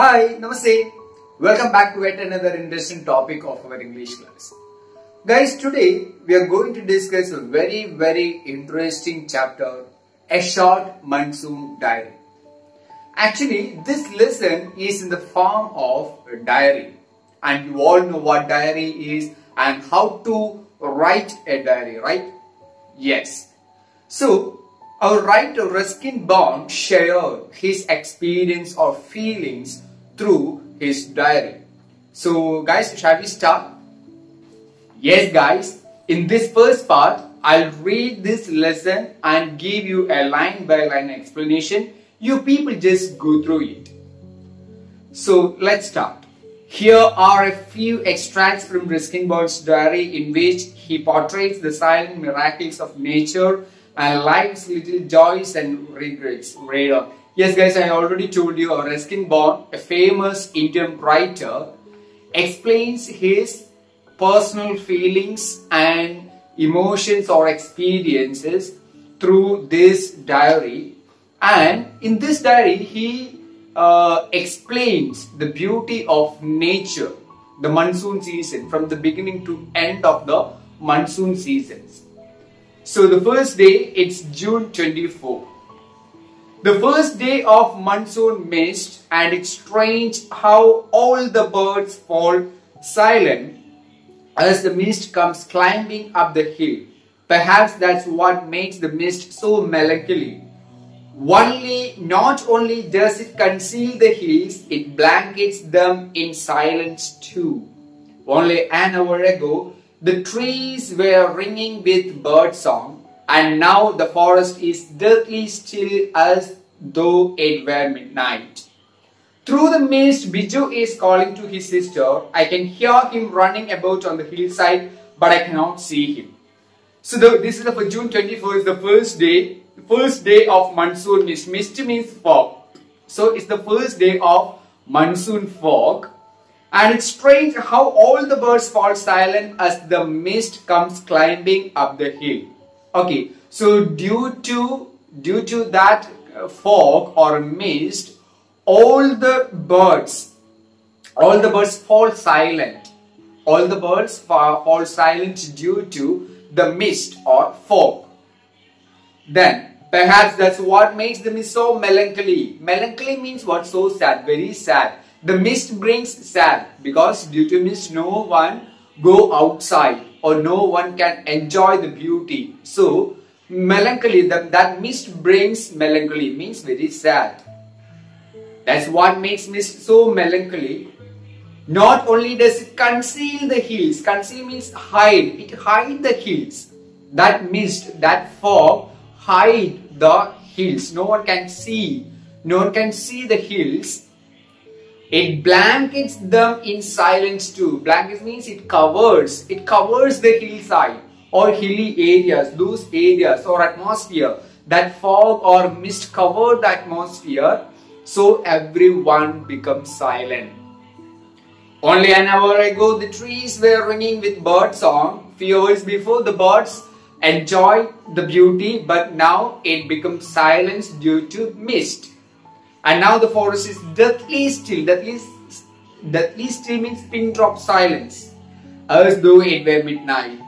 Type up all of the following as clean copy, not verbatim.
Hi, Namaste. Welcome back to yet another interesting topic of our English class. Guys, today we are going to discuss a very interesting chapter, a short monsoon diary. Actually, this lesson is in the form of a diary, and you all know what diary is and how to write a diary, right? Yes. So, our writer Ruskin shared his experience or feelings through his diary. So guys, shall we start? Yes guys, in this first part, I'll read this lesson and give you a line by line explanation. You people just go through it. So let's start. Here are a few extracts from Ruskin's diary in which he portrays the silent miracles of nature and life's little joys and regrets. Read on. Yes guys, I already told you, Ruskin, a famous Indian writer, explains his personal feelings and emotions or experiences through this diary. And in this diary, he explains the beauty of nature, the monsoon season, from the beginning to end of the monsoon seasons. So the first day, it's June 24. The first day of monsoon mist, and it's strange how all the birds fall silent as the mist comes climbing up the hill. Perhaps that's what makes the mist so melancholy. Not only does it conceal the hills, it blankets them in silence too. Only an hour ago, the trees were ringing with birdsong, and now the forest is deathly still as though it were midnight. Through the mist, Biju is calling to his sister. I can hear him running about on the hillside, but I cannot see him. So this is for June 24th, the first day of monsoon mist. Mist means fog. So it's the first day of monsoon fog. And it's strange how all the birds fall silent as the mist comes climbing up the hill. Okay, so due to that fog or mist, all the birds fall silent. All the birds fall silent due to the mist or fog. Then perhaps that's what makes the mist so melancholy. Melancholy means what? So sad, very sad. The mist brings sad because due to mist no one go outside or no one can enjoy the beauty. So melancholy, that mist brings melancholy, means very sad. That's what makes mist so melancholy. Not only does it conceal the hills, conceal means hide, it hides the hills. That mist, that fog hide the hills. No one can see the hills. It blankets them in silence too. Blankets means it covers the hillside or hilly areas, those areas or atmosphere. That fog or mist covered the atmosphere, so everyone becomes silent. Only an hour ago, the trees were ringing with bird song. Few hours before, the birds enjoyed the beauty, but now it becomes silence due to mist. And now the forest is deathly still. Deathly still means pin drop silence, as though it were midnight.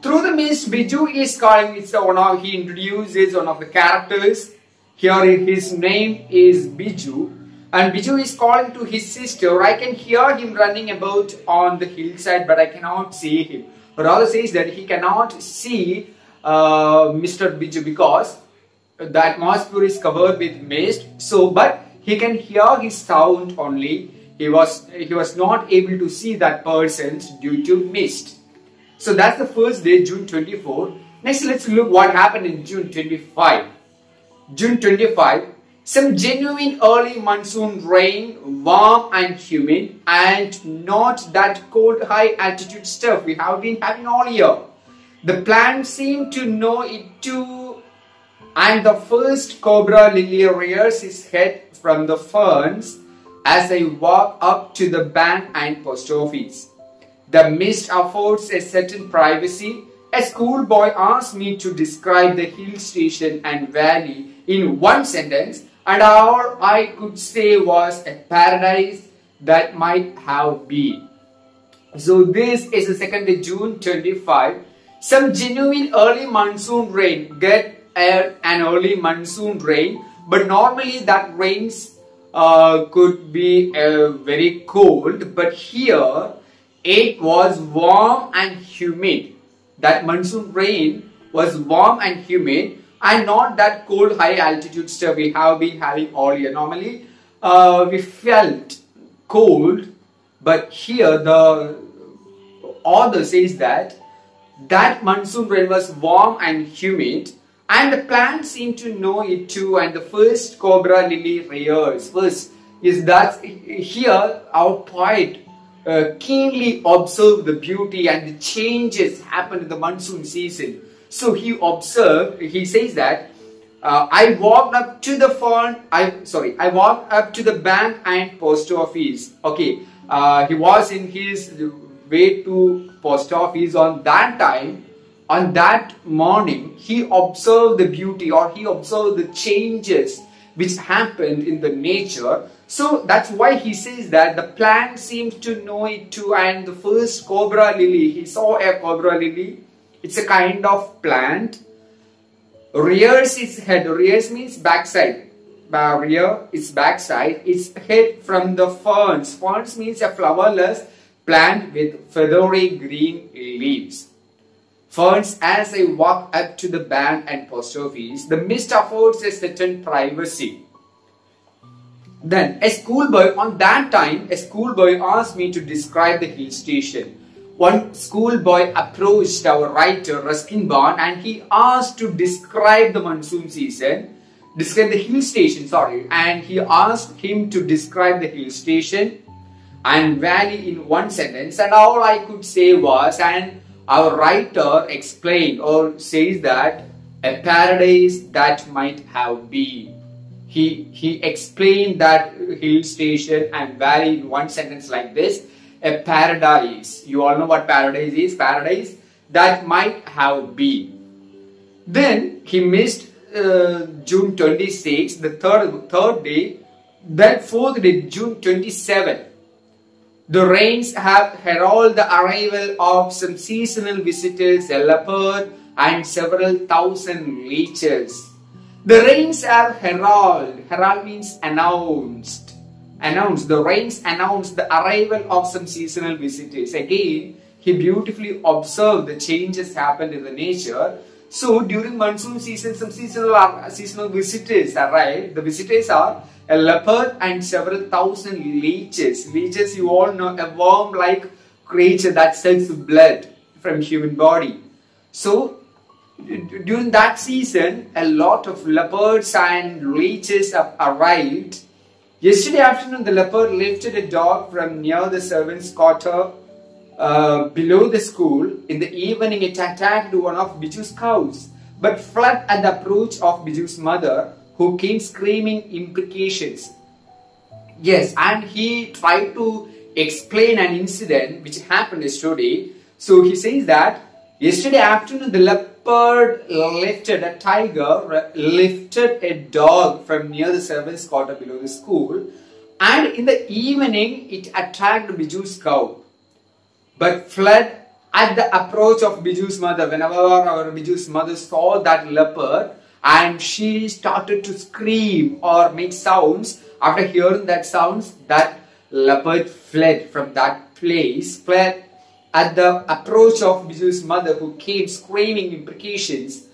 Through the mist, Biju is calling. He introduces one of the characters. Here his name is Biju. And Biju is calling to his sister. I can hear him running about on the hillside, but I cannot see him. Rather says that he cannot see Mr. Biju because the atmosphere is covered with mist. So, but he can hear his sound only. He was not able to see that person due to mist. So that's the first day, June 24. Next, let's look what happened in June 25. June 25, some genuine early monsoon rain, warm and humid, and not that cold high altitude stuff we have been having all year. The plants seem to know it too, and the first cobra lily rears its head from the ferns as I walk up to the bank and post office. The mist affords a certain privacy. A schoolboy asked me to describe the hill station and valley in one sentence. and all I could say was a paradise that might have been. So this is the 2nd of June 25. Some genuine early monsoon rain, get an early monsoon rain, but normally that rains could be very cold, but here it was warm and humid. That monsoon rain was warm and humid and not that cold high altitude stuff we have been having all year. Normally we felt cold, but here the author says that monsoon rain was warm and humid, and the plants seem to know it too, and the first cobra lily rears. First is that here our poet keenly observed the beauty and the changes happened in the monsoon season. So he observed, he says that I walked up to the I walked up to the bank and post office. Okay, he was in his way to post office on that time. On that morning, he observed the beauty, or he observed the changes which happened in the nature. So that's why he says that the plant seems to know it too, and the first cobra lily, he saw a cobra lily. It's a kind of plant. Rears its head. Rears means backside. Rear its backside. Its head from the ferns. Ferns means a flowerless plant with feathery green leaves. Ferns, as I walk up to the bank and post office, the mist affords a certain privacy. Then a schoolboy, on that time, a schoolboy asked me to describe the hill station. One schoolboy approached our writer Ruskin and he asked to describe the monsoon season, describe the hill station, and he asked him to describe the hill station and valley in one sentence, and all I could say was, and our writer explained or says that a paradise that might have been. He explained that hill station and valley in one sentence like this. A paradise. You all know what paradise is. Paradise that might have been. Then he missed June 26, the third day. Then 4th day, June 27. The rains have heralded the arrival of some seasonal visitors, a leopard and several thousand leeches. The rains have heralded. Herald means announced. The rains announced the arrival of some seasonal visitors. Again, he beautifully observed the changes happened in the nature. So during monsoon season, some seasonal visitors arrive. The visitors are a leopard and several thousand leeches. Leeches, you all know, a worm-like creature that sucks blood from human body. So during that season, a lot of leopards and leeches have arrived. Yesterday afternoon, the leopard lifted a dog from near the servants' quarter below the school. In the evening, it attacked one of Biju's cows, but fled at the approach of Biju's mother, who came screaming imprecations. Yes, and he tried to explain an incident which happened yesterday. So he says that yesterday afternoon, the leopard lifted a dog from near the servants' quarter below the school, and in the evening it attacked Biju's cow, but fled at the approach of Biju's mother. Whenever our Biju's mother saw that leopard, and she started to scream or make sounds, after hearing that sounds, that leopard fled from that place, fled at the approach of Biju's mother, who came screaming imprecations.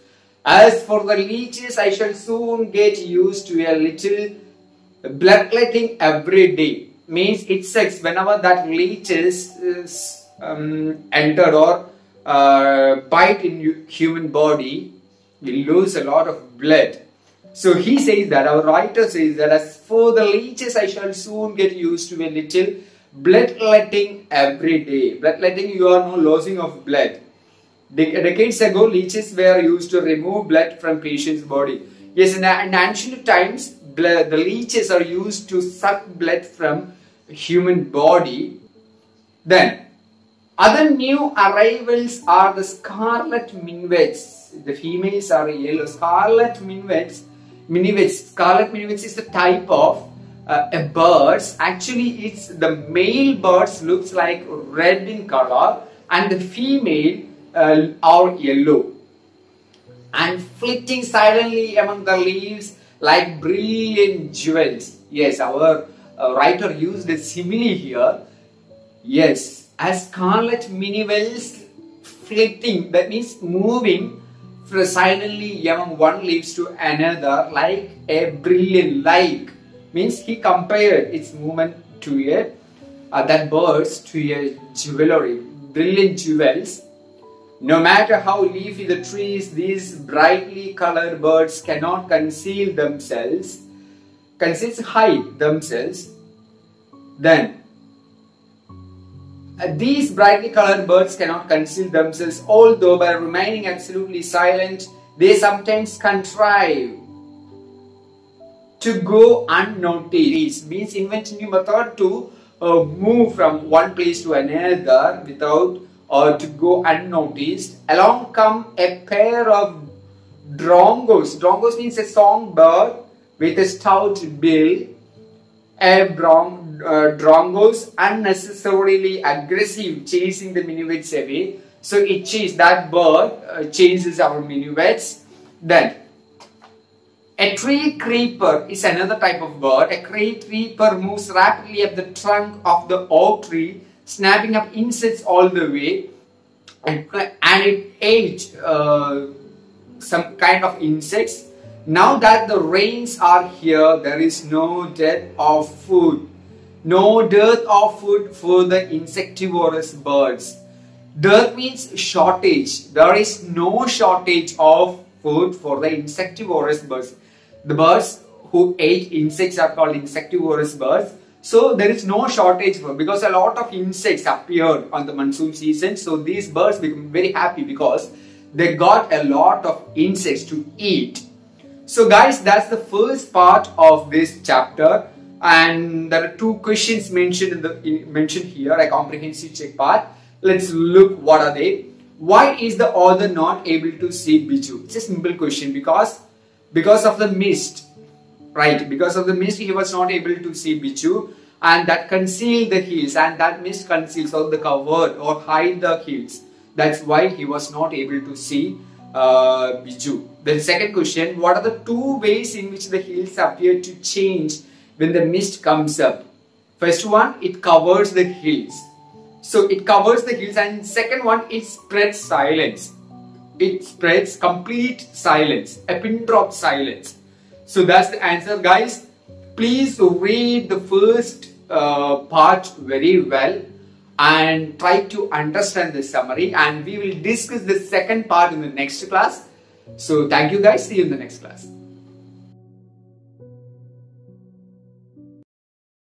As for the leeches, I shall soon get used to a little bloodletting every day. Means it sucks whenever that leeches entered or bite in human body, we lose a lot of blood. So he says that, our writer says that, as for the leeches, I shall soon get used to a little bloodletting every day. Bloodletting, you are no losing of blood. Decades ago, leeches were used to remove blood from patient's body. Yes, in ancient times, the leeches are used to suck blood from human body. Then, other new arrivals are the scarlet minvets. The females are yellow. Scarlet minvets Miniwits. Scarlet miniwits is the type of a birds. Actually, it's the male birds looks like red in color and the female are yellow and flitting silently among the leaves like brilliant jewels. Yes, our writer used a simile here. Yes, as scarlet miniwits flitting, that means moving silently among one leaves to another like a brilliant, like means he compared its movement to that birds to a jewelry, brilliant jewels. No matter how leafy the trees, these brightly colored birds cannot hide themselves. Then these brightly colored birds cannot conceal themselves, although by remaining absolutely silent, they sometimes contrive to go unnoticed. Means invent new method to move from one place to another without or to go unnoticed. Along come a pair of drongos. Drongos means a songbird with a stout bill. A drongos unnecessarily aggressive, chasing the miniwits away. So that bird chases our miniwits. Then a tree creeper is another type of bird. A tree creeper moves rapidly up the trunk of the oak tree, snapping up insects all the way, and it ate some kind of insects. Now that the rains are here, there is no dearth of food. No dearth of food for the insectivorous birds. Dearth means shortage. There is no shortage of food for the insectivorous birds. The birds who ate insects are called insectivorous birds. So there is no shortage because a lot of insects appear on the monsoon season. So these birds become very happy because they got a lot of insects to eat. So guys, that's the first part of this chapter, and there are two questions mentioned here, a comprehensive check part. Let's look what are they. Why is the author not able to see Biju? It's a simple question because of the mist, right? Because of the mist, he was not able to see Biju, and that concealed the hills, and that mist conceals or the covered or hide the hills. That's why he was not able to see Biju. The second question, what are the two ways in which the hills appear to change when the mist comes up? First one, it covers the hills. So it covers the hills, and second one, it spreads silence. It spreads complete silence, a pin drop silence. So that's the answer, guys. Please read the first part very well and try to understand the summary, and we will discuss the second part in the next class. So thank you guys, see you in the next class.